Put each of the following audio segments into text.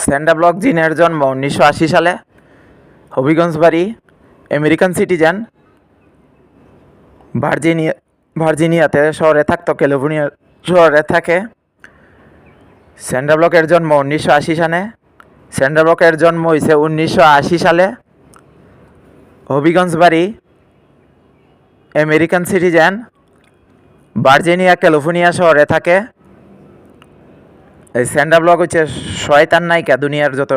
স্যান্ডা block জিনের জন্ম 1980 সালে। হবিগঞ্জ বাড়ি, আমেরিকান সিটিজেন। ভার্জিনিয়াতে শহরে থাকতো, ক্যালিফোর্নিয়া শহরে থাকে। স্যান্ডা ব্লকের জন্ম 1980 সালে। স্যান্ডা ব্লকের জন্ম হয়েছে 1980 সালে। হবিগঞ্জ বাড়ি, আমেরিকান সিটিজেন। ভার্জিনিয়া, ক্যালিফোর্নিয়া শহরে থাকে। এই স্যান্ডা ব্লক হচ্ছে শয়তান নায়িকা। দুনিয়ার যত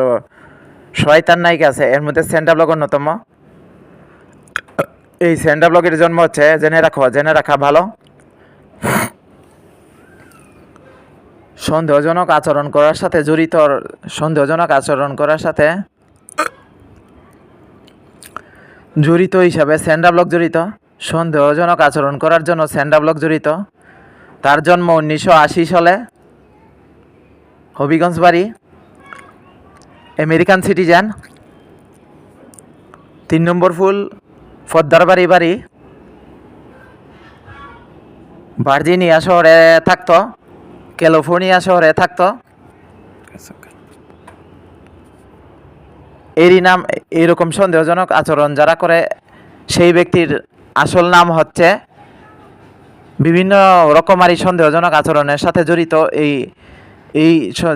শয়তান নায়িকা আছে এর মধ্যে স্যান্ডা ব্লক অন্যতম। এই স্যান্ডা ব্লকের জন্ম হচ্ছে, জেনে রাখা ভালো, সন্দেহজনক আচরণ করার সাথে জড়িত। হিসাবে স্যান্ডা ব্লক জড়িত। সন্দেহজনক আচরণ করার জন্য স্যান্ডা ব্লক জড়িত। তার জন্ম 1980 সালে। হবিগঞ্জ বাড়ি, আমেরিকান সিটিজেন। 3 নম্বর ফুল ফদ্দার বাড়ি, ভার্জিনিয়া শহরে থাকতো, ক্যালিফোর্নিয়া শহরে থাকতো। এরই নাম। এইরকম সন্দেহজনক আচরণ যারা করে সেই ব্যক্তির আসল নাম হচ্ছে, বিভিন্ন রকমারি সন্দেহজনক আচরণের সাথে জড়িত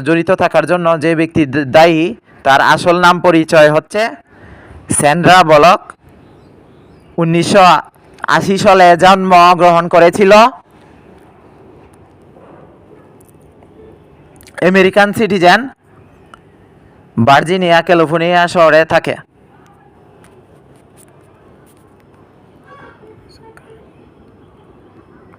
জড়িত থাকার জন্য যে ব্যক্তি দায়ী তার আসল নাম পরিচয় হচ্ছে স্যান্ড্রা ব্লক। 1980 সালে জন্মগ্রহণ করেছিল। আমেরিকান সিটিজেন, ভার্জিনিয়া, ক্যালিফোর্নিয়া শহরে থাকে।